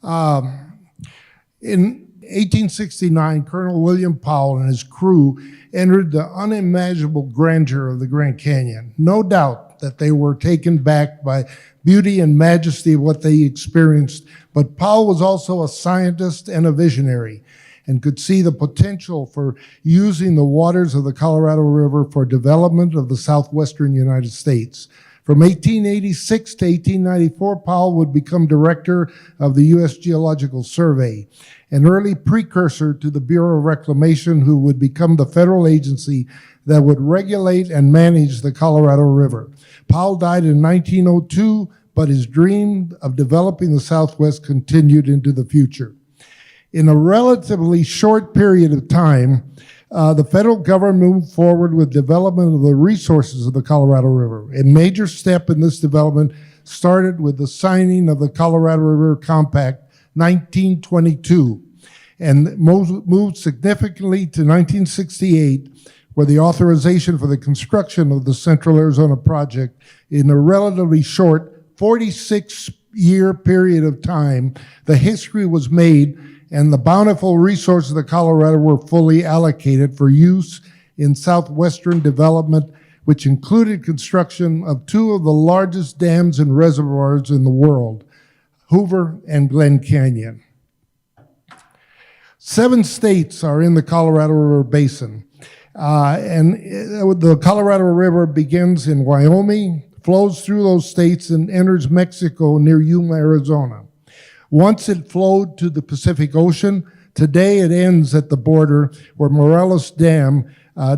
In 1869, Colonel William Powell and his crew entered the unimaginable grandeur of the Grand Canyon. No doubt that they were taken back by beauty and majesty of what they experienced, but Powell was also a scientist and a visionary and could see the potential for using the waters of the Colorado River for development of the southwestern United States. From 1886 to 1894, Powell would become director of the U.S. Geological Survey, an early precursor to the Bureau of Reclamation, who would become the federal agency that would regulate and manage the Colorado River. Powell died in 1902, but his dream of developing the Southwest continued into the future. In a relatively short period of time, the federal government moved forward with development of the resources of the Colorado River. A major step in this development started with the signing of the Colorado River Compact, 1922, and moved significantly to 1968, where the authorization for the construction of the Central Arizona Project in a relatively short 46-year period of time, the history was made and the bountiful resources of the Colorado were fully allocated for use in southwestern development, which included construction of two of the largest dams and reservoirs in the world, Hoover and Glen Canyon. 7 states are in the Colorado River Basin, and the Colorado River begins in Wyoming, flows through those states, and enters Mexico near Yuma, Arizona. Once it flowed to the Pacific Ocean, today it ends at the border where Marrios Dam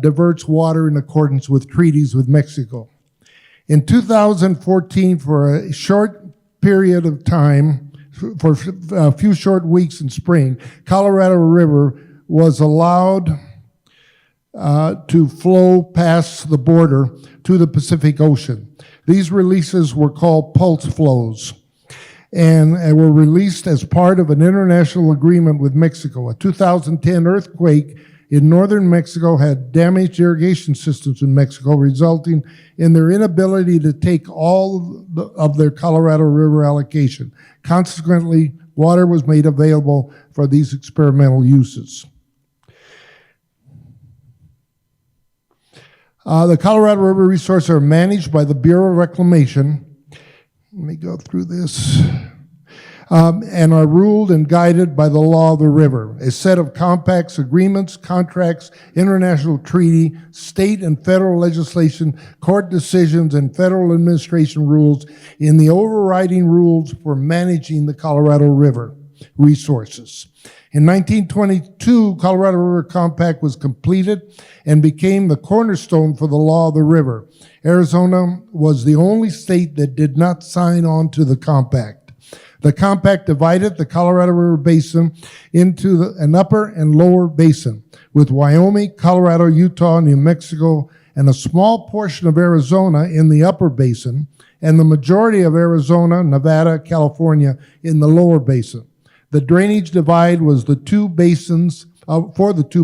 diverts water in accordance with treaties with Mexico. In 2014, for a short period of time, for a few short weeks in spring, Colorado River was allowed to flow past the border to the Pacific Ocean. These releases were called pulse flows, and were released as part of an international agreement with Mexico. A 2010 earthquake in northern Mexico had damaged irrigation systems in Mexico, resulting in their inability to take all of their Colorado River allocation. Consequently, water was made available for these experimental uses. The Colorado River resources are managed by the Bureau of Reclamation. Let me go through this. And are ruled and guided by the law of the river, a set of compacts, agreements, contracts, international treaty, state and federal legislation, court decisions, and federal administration rules in the overriding rules for managing the Colorado River resources. In 1922, Colorado River Compact was completed and became the cornerstone for the law of the river. Arizona was the only state that did not sign on to the compact. The compact divided the Colorado River Basin into an upper and lower basin, with Wyoming, Colorado, Utah, New Mexico, and a small portion of Arizona in the upper basin, and the majority of Arizona, Nevada, California in the lower basin. The drainage divide was for the two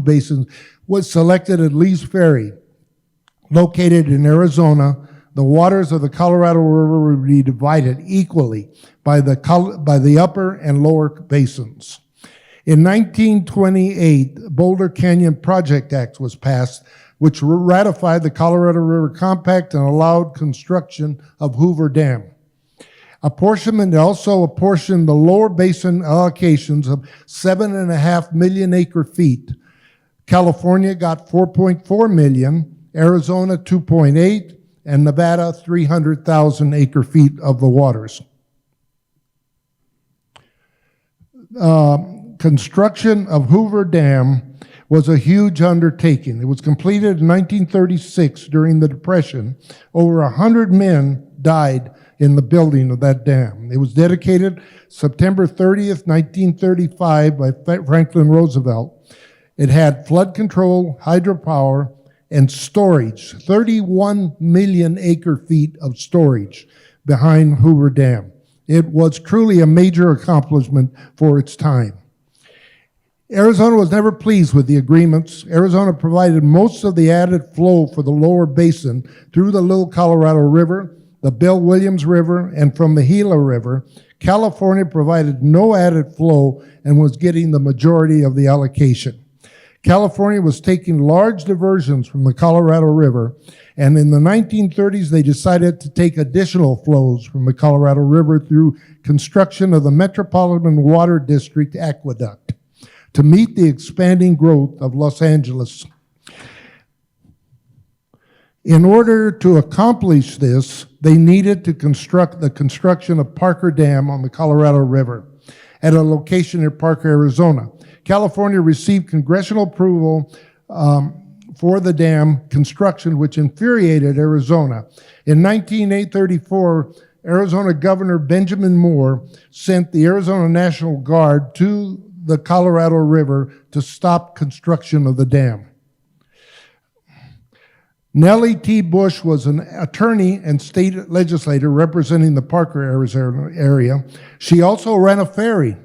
basins, was selected at Lee's Ferry, located in Arizona. The waters of the Colorado River would be divided equally by the upper and lower basins. In 1928, the Boulder Canyon Project Act was passed, which ratified the Colorado River Compact and allowed construction of Hoover Dam. Apportionment also apportioned the lower basin allocations of 7.5 million acre feet. California got 4.4 million, Arizona 2.8, and Nevada 300,000 acre feet of the waters. Construction of Hoover Dam was a huge undertaking. It was completed in 1936 during the Depression. Over 100 men died in the building of that dam. It was dedicated September 30th, 1935 by Franklin Roosevelt. It had flood control, hydropower, and storage, 31 million acre feet of storage behind Hoover Dam. It was truly a major accomplishment for its time. Arizona was never pleased with the agreements. Arizona provided most of the added flow for the lower basin through the Little Colorado River, the Bill Williams River, and from the Gila River. California provided no added flow and was getting the majority of the allocation. California was taking large diversions from the Colorado River, and in the 1930s, they decided to take additional flows from the Colorado River through construction of the Metropolitan Water District Aqueduct to meet the expanding growth of Los Angeles. In order to accomplish this, they needed to construct the construction of Parker Dam on the Colorado River at a location near Parker, Arizona. California received congressional approval for the dam construction, which infuriated Arizona. In 1934, Arizona Governor Benjamin Moore sent the Arizona National Guard to the Colorado River to stop construction of the dam. Nellie T. Bush was an attorney and state legislator representing the Parker, Arizona area. She also ran a ferry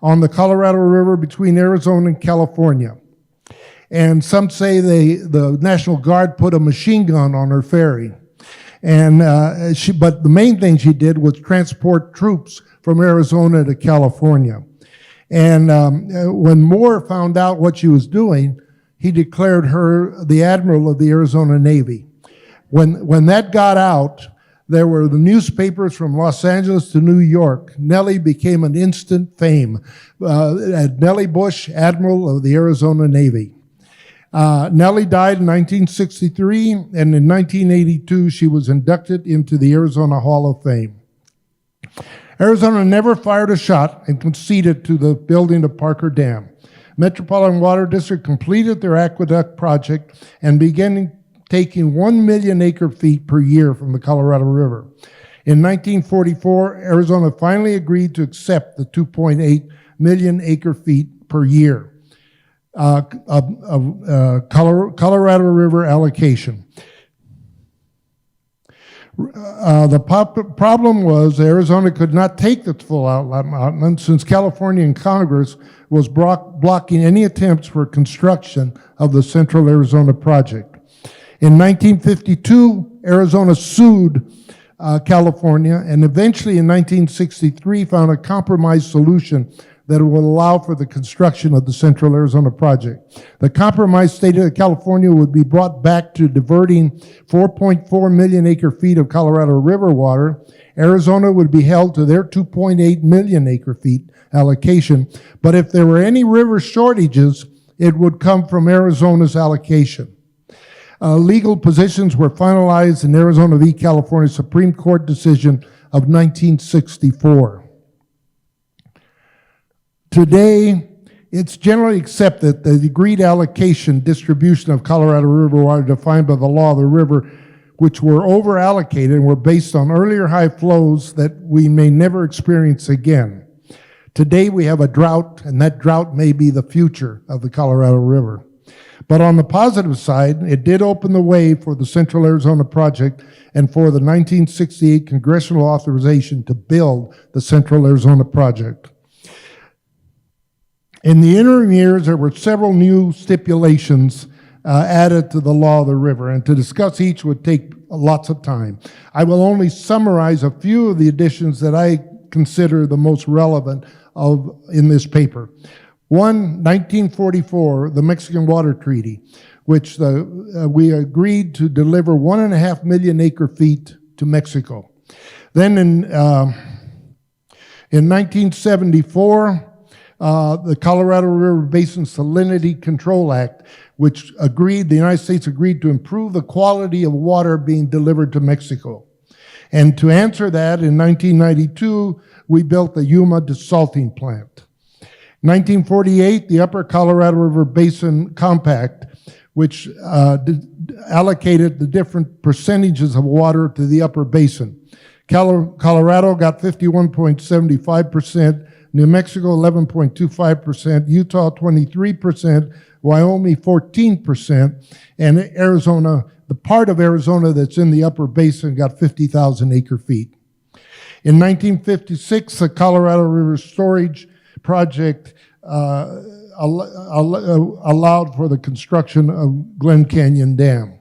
on the Colorado River between Arizona and California. And some say the National Guard put a machine gun on her ferry. But the main thing she did was transport troops from Arizona to California. And when Moore found out what she was doing, he declared her the admiral of the Arizona Navy. When that got out, there were the newspapers from Los Angeles to New York. Nellie became an instant fame. Nellie Bush, admiral of the Arizona Navy. Nellie died in 1963, and in 1982, she was inducted into the Arizona Hall of Fame. Arizona never fired a shot and conceded to the building of Parker Dam. Metropolitan Water District completed their aqueduct project and began taking 1 million acre-feet per year from the Colorado River. In 1944, Arizona finally agreed to accept the 2.8 million acre-feet per year Colorado River allocation. The problem was Arizona could not take the full allotment since California and Congress was blocking any attempts for construction of the Central Arizona Project. In 1952, Arizona sued California, and eventually in 1963 found a compromise solution that would allow for the construction of the Central Arizona Project. The compromise stated that California would be brought back to diverting 4.4 million acre-feet of Colorado River water. Arizona would be held to their 2.8 million acre-feet allocation, but if there were any river shortages, it would come from Arizona's allocation. Legal positions were finalized in Arizona v. California Supreme Court decision of 1964. Today, it's generally accepted that the agreed allocation distribution of Colorado River water defined by the law of the river, which were over-allocated and were based on earlier high flows that we may never experience again. Today, we have a drought, and that drought may be the future of the Colorado River. But on the positive side, it did open the way for the Central Arizona Project and for the 1968 congressional authorization to build the Central Arizona Project. In the interim years, there were several new stipulations added to the law of the river, and to discuss each would take lots of time. I will only summarize a few of the additions that I consider the most relevant in this paper. One, 1944, the Mexican Water Treaty, which we agreed to deliver 1.5 million acre-feet to Mexico. Then in 1974, the Colorado River Basin Salinity Control Act, which the United States agreed to improve the quality of water being delivered to Mexico. And to answer that, in 1992, we built the Yuma desalting plant. 1948, the Upper Colorado River Basin Compact, which allocated the different percentages of water to the upper basin. Colorado got 51.75%, New Mexico 11.25%, Utah 23%, Wyoming 14%, and Arizona, the part of Arizona that's in the upper basin, got 50,000 acre-feet. In 1956, the Colorado River Storage Project allowed for the construction of Glen Canyon Dam.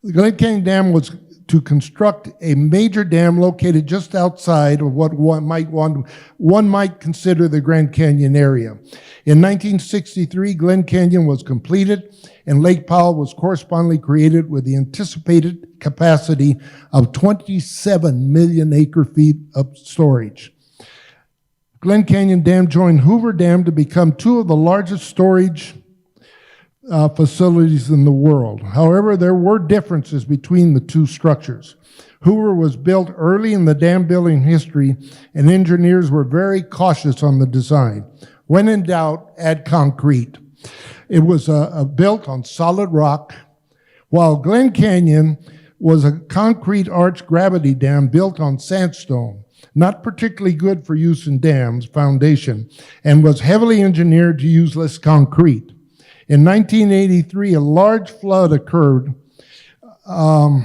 The Glen Canyon Dam was to to construct a major dam located just outside of what one might consider the Grand Canyon area. In 1963, Glen Canyon was completed, and Lake Powell was correspondingly created with the anticipated capacity of 27 million acre-feet of storage. Glen Canyon Dam joined Hoover Dam to become two of the largest storage facilities in the world. However, there were differences between the two structures. Hoover was built early in the dam building history, and engineers were very cautious on the design. When in doubt, add concrete. It was built on solid rock, while Glen Canyon was a concrete arch gravity dam built on sandstone, not particularly good for use in dams foundation, and was heavily engineered to use less concrete. In 1983, a large flood occurred. A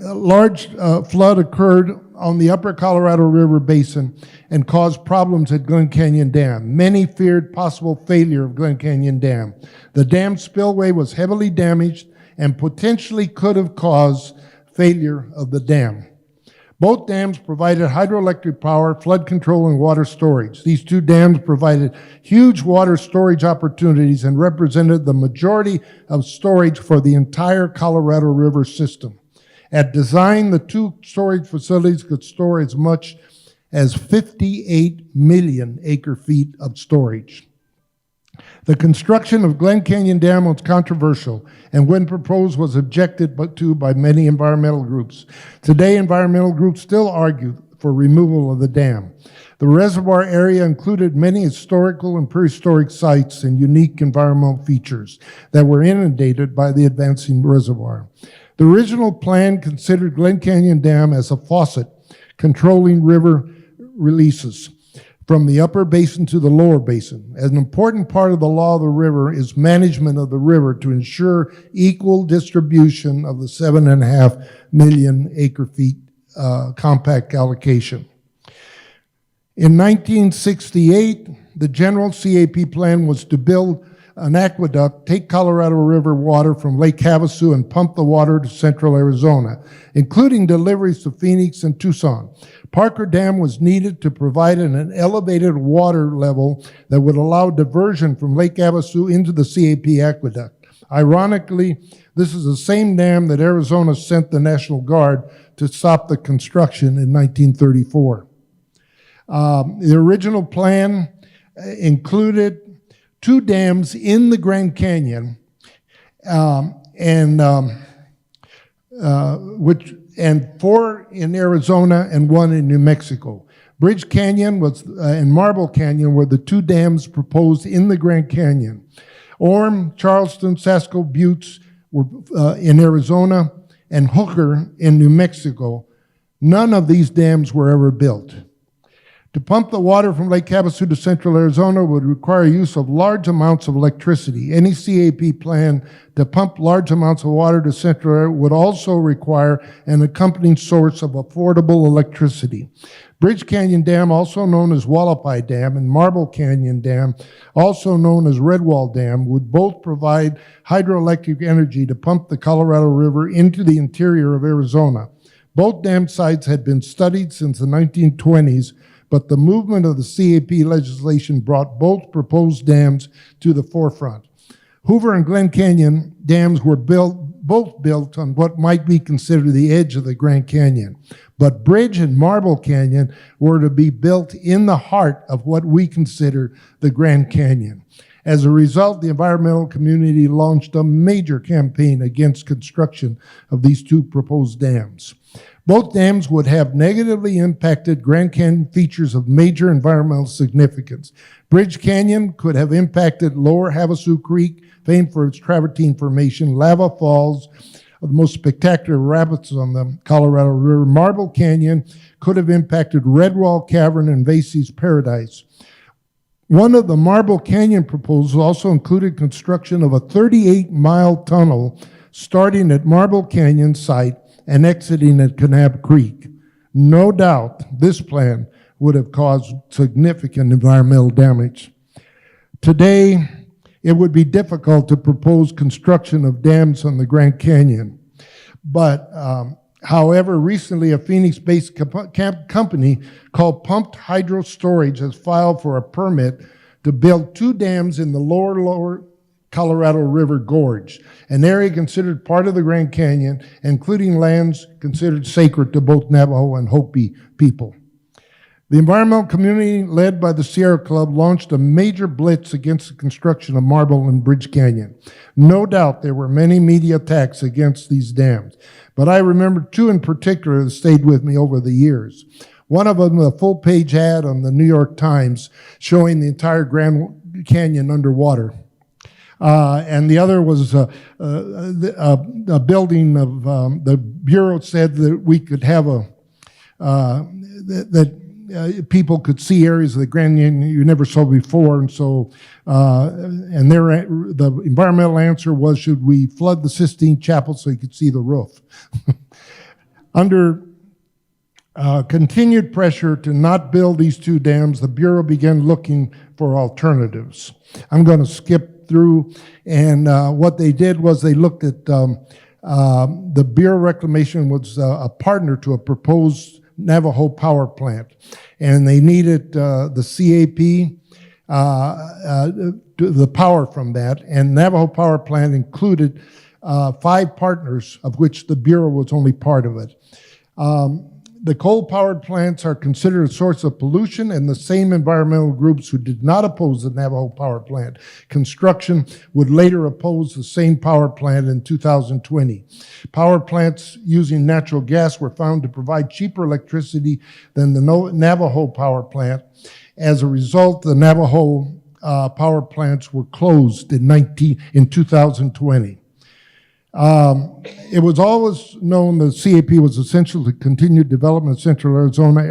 large flood occurred on the upper Colorado River Basin and caused problems at Glen Canyon Dam. Many feared possible failure of Glen Canyon Dam. The dam spillway was heavily damaged and potentially could have caused failure of the dam. Both dams provided hydroelectric power, flood control, and water storage. These two dams provided huge water storage opportunities and represented the majority of storage for the entire Colorado River system. At design, the two storage facilities could store as much as 58 million acre-feet of storage. The construction of Glen Canyon Dam was controversial, and when proposed was objected to by many environmental groups. Today, environmental groups still argue for removal of the dam. The reservoir area included many historical and prehistoric sites and unique environmental features that were inundated by the advancing reservoir. The original plan considered Glen Canyon Dam as a faucet controlling river releases from the upper basin to the lower basin. As an important part of the law of the river is management of the river to ensure equal distribution of the 7.5 million acre-feet compact allocation. In 1968, the general CAP plan was to build an aqueduct, take Colorado River water from Lake Havasu and pump the water to central Arizona, including deliveries to Phoenix and Tucson. Parker Dam was needed to provide an elevated water level that would allow diversion from Lake Havasu into the CAP aqueduct. Ironically, this is the same dam that Arizona sent the National Guard to stop the construction in 1934. The original plan included two dams in the Grand Canyon, and four in Arizona and one in New Mexico. Bridge Canyon and Marble Canyon were the two dams proposed in the Grand Canyon. Orme, Charleston, Sasko Buttes were in Arizona, and Hooker in New Mexico. None of these dams were ever built. To pump the water from Lake Havasu to central Arizona would require use of large amounts of electricity. Any CAP plan to pump large amounts of water to central Arizona would also require an accompanying source of affordable electricity. Bridge Canyon Dam, also known as Wallapai Dam, and Marble Canyon Dam, also known as Redwall Dam, would both provide hydroelectric energy to pump the Colorado River into the interior of Arizona. Both dam sites had been studied since the 1920s, but the movement of the CAP legislation brought both proposed dams to the forefront. Hoover and Glen Canyon dams were both built on what might be considered the edge of the Grand Canyon. But Bridge and Marble Canyon were to be built in the heart of what we consider the Grand Canyon. As a result, the environmental community launched a major campaign against construction of these two proposed dams. Both dams would have negatively impacted Grand Canyon features of major environmental significance. Bridge Canyon could have impacted lower Havasu Creek, famed for its travertine formation, lava falls, the most spectacular rapids on the Colorado River. Marble Canyon could have impacted Redwall Cavern and Vasey's Paradise. One of the Marble Canyon proposals also included construction of a 38-mile tunnel starting at Marble Canyon site and exiting at Kanab Creek. No doubt this plan would have caused significant environmental damage. Today, it would be difficult to propose construction of dams on the Grand Canyon. But, however, recently a Phoenix-based company called Pumped Hydro Storage has filed for a permit to build 2 dams in the lower Colorado River Gorge, an area considered part of the Grand Canyon, including lands considered sacred to both Navajo and Hopi people. The environmental community, led by the Sierra Club, launched a major blitz against the construction of Marble and Bridge Canyon. No doubt there were many media attacks against these dams, but I remember 2 in particular that stayed with me over the years. One of them, a full-page ad on the New York Times showing the entire Grand Canyon underwater. And the other was a building of, the Bureau said that we could have people could see areas of the Grand Canyon you never saw before, and so, the environmental answer was, should we flood the Sistine Chapel so you could see the roof? Under continued pressure to not build these 2 dams, the Bureau began looking for alternatives. I'm going to skip through, and what they did was they looked at, the Bureau of Reclamation was a partner to a proposed Navajo power plant, and they needed the CAP, the power from that, and Navajo power plant included 5 partners, of which the Bureau was only part of it. The coal-powered plants are considered a source of pollution, and the same environmental groups who did not oppose the Navajo power plant construction would later oppose the same power plant in 2020. Power plants using natural gas were found to provide cheaper electricity than the Navajo power plant. As a result, the Navajo power plants were closed in 2020. It was always known the CAP was essential to continued development of Central Arizona.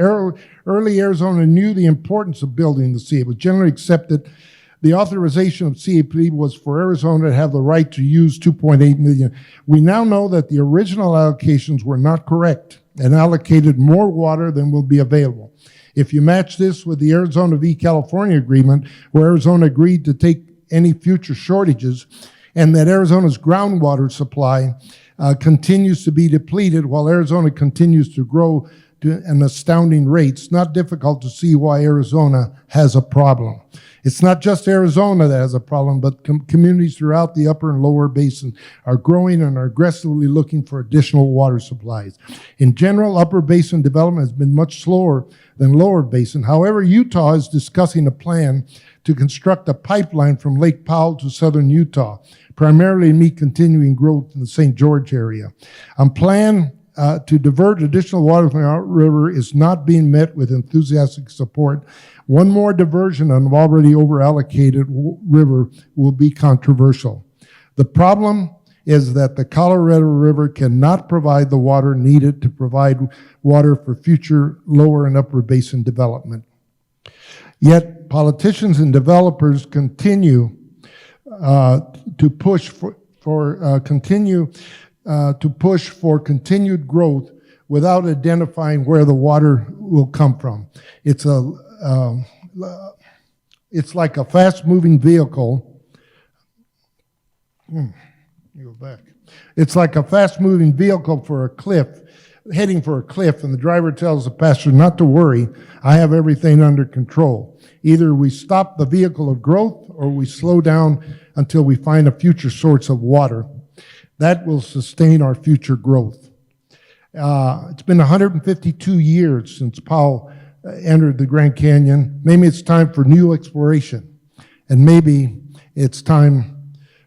Early Arizona knew the importance of building the CAP. It was generally accepted the authorization of CAP was for Arizona to have the right to use 2.8 million. We now know that the original allocations were not correct and allocated more water than will be available. If you match this with the Arizona v. California agreement, where Arizona agreed to take any future shortages, and that Arizona's groundwater supply continues to be depleted while Arizona continues to grow to an astounding rate, it's not difficult to see why Arizona has a problem. It's not just Arizona that has a problem, but communities throughout the upper and lower basin are growing and are aggressively looking for additional water supplies. In general, upper basin development has been much slower than lower basin. However, Utah is discussing a plan to construct a pipeline from Lake Powell to southern Utah, primarily to meet continuing growth in the St. George area. A plan to divert additional water from the river is not being met with enthusiastic support. One more diversion on an already over-allocated river will be controversial. The problem is that the Colorado River cannot provide the water needed to provide water for future lower and upper basin development. Yet politicians and developers continue to push for continued growth without identifying where the water will come from. It's like a fast-moving vehicle. Go back. It's like a fast-moving vehicle for a cliff, heading for a cliff, and the driver tells the passenger not to worry, I have everything under control. Either we stop the vehicle of growth or we slow down until we find a future source of water. That will sustain our future growth. It's been 152 years since Powell entered the Grand Canyon. Maybe it's time for new exploration, and maybe it's time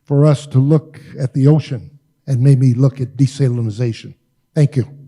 for us to look at the ocean and maybe look at desalinization. Thank you.